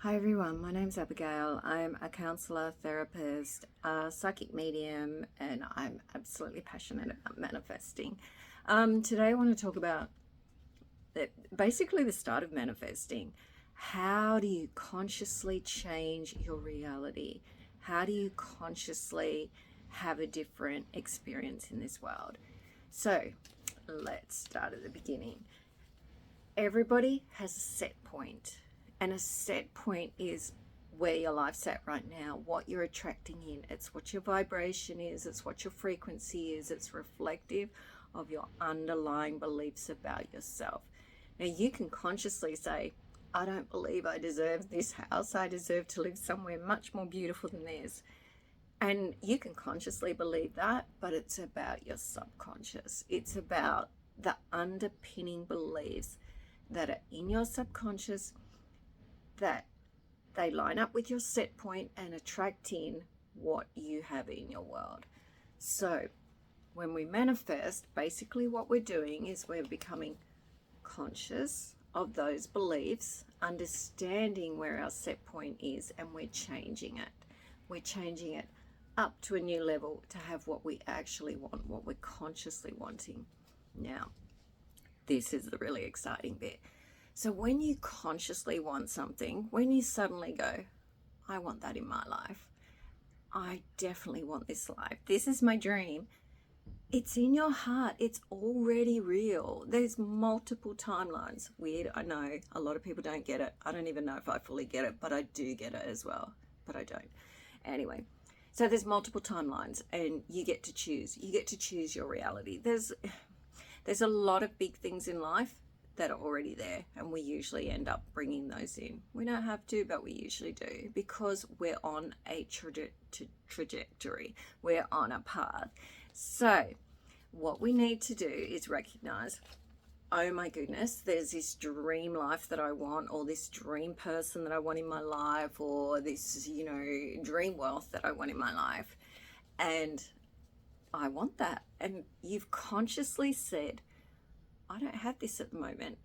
Hi everyone, my name's Abigail. I'm a counsellor, therapist, a psychic medium, and I'm absolutely passionate about manifesting. Today I want to talk about basically the start of manifesting. How do you consciously change your reality? How do you consciously have a different experience in this world? So let's start at the beginning. Everybody has a set point, and a set point is where your life's at right now, what you're attracting in. It's what your vibration is, it's what your frequency is, it's reflective of your underlying beliefs about yourself. Now, you can consciously say, I don't believe I deserve this house. I deserve to live somewhere much more beautiful than this. And you can consciously believe that, but it's about your subconscious. It's about the underpinning beliefs that are in your subconscious, that they line up with your set point and attract in what you have in your world. So when we manifest, basically what we're doing is we're becoming conscious of those beliefs, understanding where our set point is, and we're changing it. We're changing it up to a new level to have what we actually want, what we're consciously wanting. Now, this is the really exciting bit. So when you consciously want something, when you suddenly go, I want that in my life, I definitely want this life, this is my dream, it's in your heart, it's already real. There's multiple timelines. Weird, I know, a lot of people don't get it. I don't even know if I fully get it, but I do get it as well, but I don't. Anyway, so there's multiple timelines and you get to choose. You get to choose your reality. There's a lot of big things in life that are already there, and we usually end up bringing those in. We don't have to, but we usually do, because we're on a trajectory. We're on a path. So what we need to do is recognize, oh my goodness, there's this dream life that I want, or this dream person that I want in my life, or this, dream wealth that I want in my life. And I want that. And you've consciously said, I don't have this at the moment,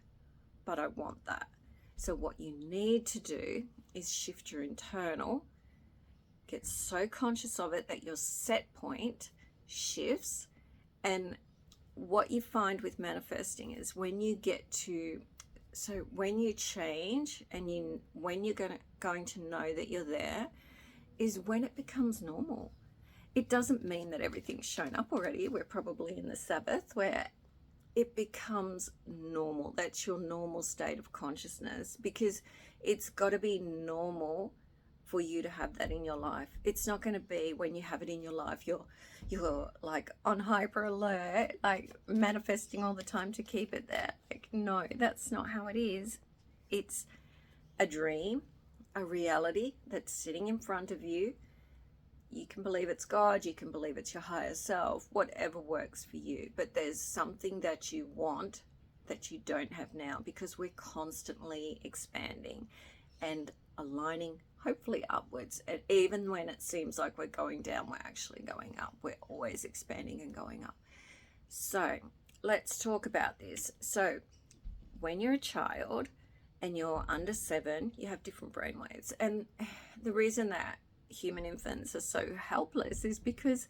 but I want that. So what you need to do is shift your internal, get so conscious of it that your set point shifts. And what you find with manifesting is when you change, and when you're going to know that you're there, is when it becomes normal. It doesn't mean that everything's shown up already. We're probably in the Sabbath where it becomes normal. That's your normal state of consciousness, because it's got to be normal for you to have that in your life. It's not going to be when you have it in your life, you're like on hyper alert, like manifesting all the time to keep it there. Like, no, that's not how it is. It's a dream, a reality that's sitting in front of you. You can believe it's God, you can believe it's your higher self, whatever works for you. But there's something that you want that you don't have now, because we're constantly expanding and aligning, hopefully upwards. And even when it seems like we're going down, we're actually going up. We're always expanding and going up. So let's talk about this. So when you're a child and you're under 7, you have different brainwaves. And the reason that human infants are so helpless is because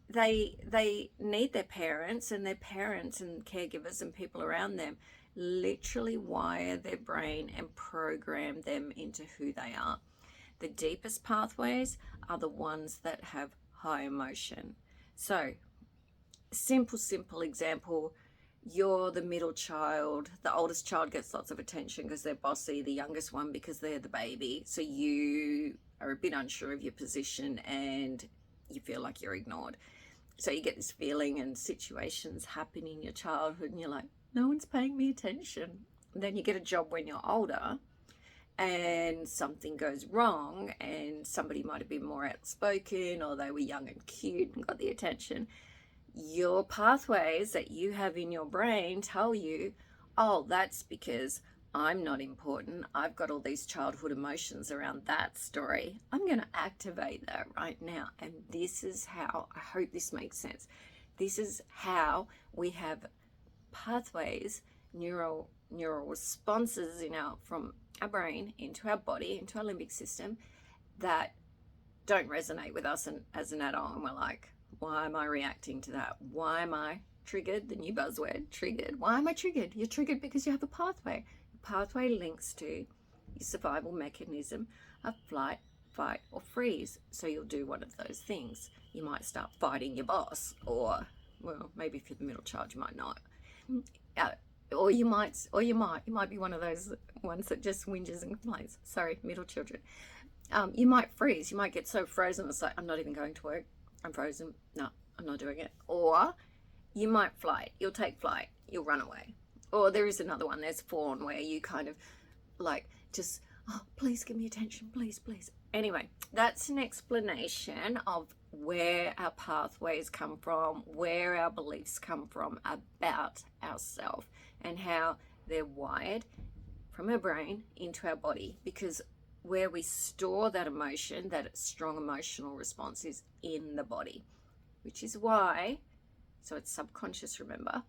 they need their parents, and their parents and caregivers and people around them literally wire their brain and program them into who they are. The deepest pathways are the ones that have high emotion. So simple example, you're the middle child. The oldest child gets lots of attention because they're bossy, the youngest one because they're the baby. So you are a bit unsure of your position and you feel like you're ignored. So you get this feeling, and situations happen in your childhood and you're like, no one's paying me attention. And then you get a job when you're older and something goes wrong, and somebody might have been more outspoken, or they were young and cute and got the attention. Your pathways that you have in your brain tell you, oh, that's because I'm not important. I've got all these childhood emotions around that story. I'm going to activate that right now. And this is how, I hope this makes sense. This is how we have pathways neural responses from our brain into our body, into our limbic system, that don't resonate with us as an adult, and we're like, why am I reacting to that? Why am I triggered? The new buzzword, triggered. Why am I triggered? You're triggered because you have a pathway. The pathway links to your survival mechanism of flight, fight, or freeze. So you'll do one of those things. You might start fighting your boss, or, well, maybe if you're the middle child, you might not. Or you might be one of those ones that just whinges and complains. Sorry, middle children. You might freeze. You might get so frozen it's like, I'm not even going to work. I'm frozen. No, I'm not doing it. Or you might flight. You'll take flight. You'll run away. Or there is another one. There's fawn, where you kind of like just, oh, please give me attention. Please, please. Anyway, that's an explanation of where our pathways come from, where our beliefs come from about ourselves, and how they're wired from our brain into our body. Because where we store that emotion, that strong emotional response, is in the body, which is why, so it's subconscious, remember,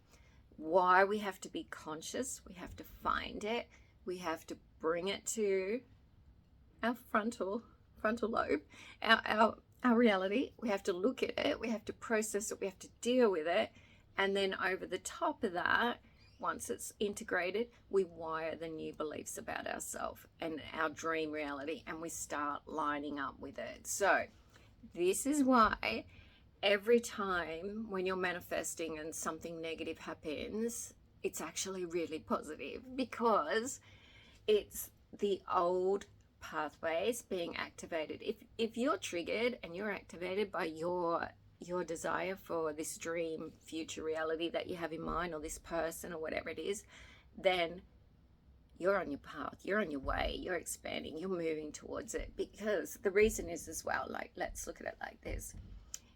why we have to be conscious. We have to find it. We have to bring it to our frontal lobe, our reality. We have to look at it. We have to process it. We have to deal with it. And then over the top of that, once it's integrated, we wire the new beliefs about ourselves and our dream reality, and we start lining up with it. So this is why every time when you're manifesting and something negative happens, it's actually really positive, because it's the old pathways being activated. If you're triggered and you're activated by your desire for this dream future reality that you have in mind, or this person, or whatever it is, then you're on your path, you're on your way, you're expanding, you're moving towards it. Because the reason is as well, like, let's look at it like this.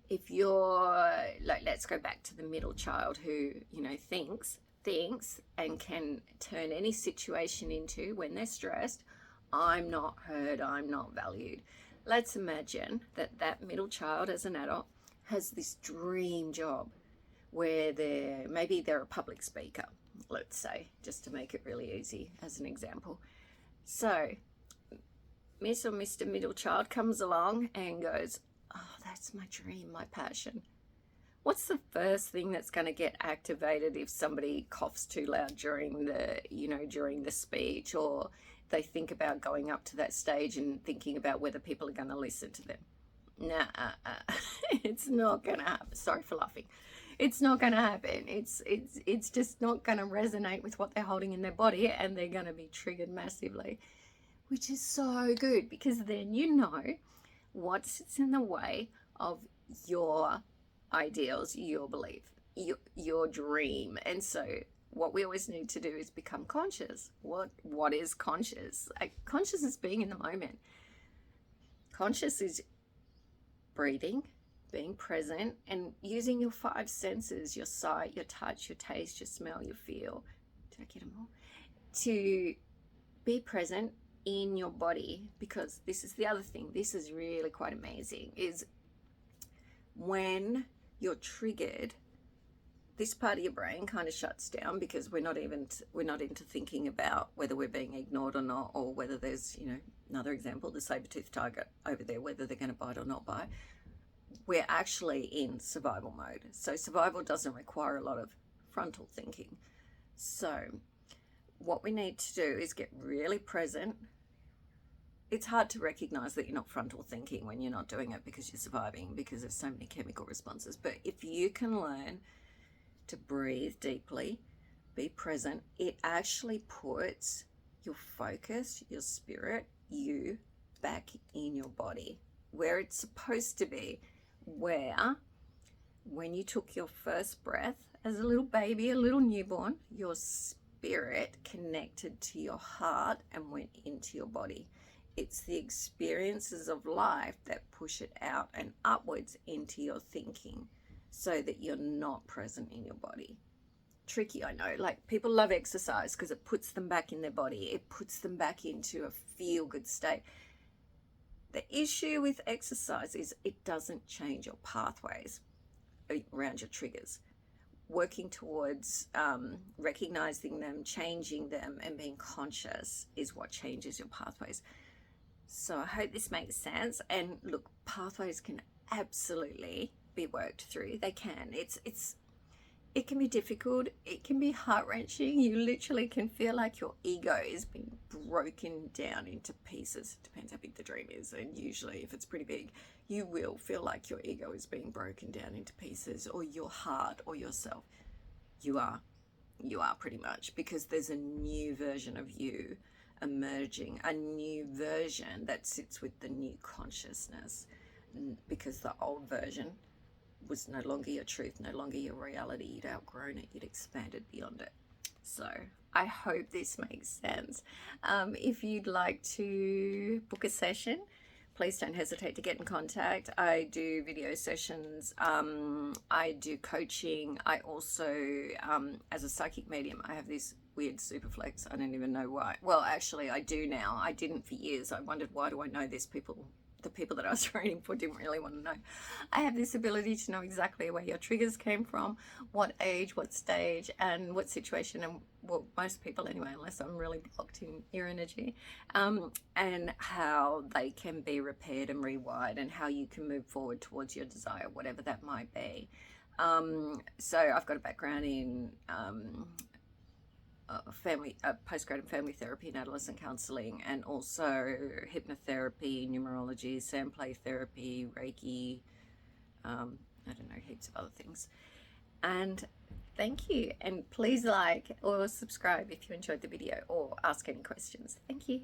If you're like, let's go back to the middle child who, thinks and can turn any situation into, when they're stressed, I'm not heard, I'm not valued. Let's imagine that middle child as an adult has this dream job where maybe they're a public speaker, let's say, just to make it really easy as an example. So Miss or Mr. Middle Child comes along and goes, oh, that's my dream, my passion. What's the first thing that's going to get activated if somebody coughs too loud during the speech, or they think about going up to that stage and thinking about whether people are going to listen to them? Nah, it's not going to happen. Sorry for laughing. It's not going to happen. It's just not going to resonate with what they're holding in their body, and they're going to be triggered massively, which is so good, because then you know what sits in the way of your ideals, your belief, your dream. And so what we always need to do is become conscious. What is conscious? Conscious is being in the moment. Conscious is breathing, being present, and using your 5 senses, your sight, your touch, your taste, your smell, your feel. Did I get them all? To be present in your body. Because this is the other thing, this is really quite amazing, is when you're triggered, this part of your brain kind of shuts down, because we're not into thinking about whether we're being ignored or not, or whether there's, another example, the saber-toothed tiger over there, whether they're going to bite or not bite. We're actually in survival mode. So survival doesn't require a lot of frontal thinking. So what we need to do is get really present. It's hard to recognize that you're not frontal thinking when you're not doing it, because you're surviving, because there's so many chemical responses. But if you can learn to breathe deeply, be present, it actually puts your focus, your spirit, you back in your body, where it's supposed to be, where when you took your first breath as a little baby, a little newborn, your spirit connected to your heart and went into your body. It's the experiences of life that push it out and upwards into your thinking, so that you're not present in your body. Tricky, I know. Like, people love exercise because it puts them back in their body. It puts them back into a feel-good state. The issue with exercise is it doesn't change your pathways around your triggers. working towards recognizing them, changing them, and being conscious is what changes your pathways. So I hope this makes sense. And look, pathways can absolutely be worked through. They can. It can be difficult. It can be heart-wrenching. You literally can feel like your ego is being broken down into pieces. It depends how big the dream is, and usually if it's pretty big, you will feel like your ego is being broken down into pieces, or your heart, or yourself. You are. You are, pretty much, because there's a new version of you emerging, a new version that sits with the new consciousness, because the old version was no longer your truth, no longer your reality. You'd outgrown it, you'd expanded beyond it. So I hope this makes sense. If you'd like to book a session, please don't hesitate to get in contact. I do video sessions, I do coaching. I also, as a psychic medium, I have this weird super flex. I don't even know why. Well, actually, I do now. I didn't for years. I wondered, why do I know this? The people that I was training for didn't really want to know. I have this ability to know exactly where your triggers came from, what age, what stage, and what situation, and well, most people anyway, unless I'm really blocked in your energy, and how they can be repaired and rewired, and how you can move forward towards your desire, whatever that might be. So I've got a background in postgraduate family therapy and adolescent counseling, and also hypnotherapy, numerology, sand play therapy, Reiki, I don't know, heaps of other things. And thank you, and please like or subscribe if you enjoyed the video, or ask any questions. Thank you.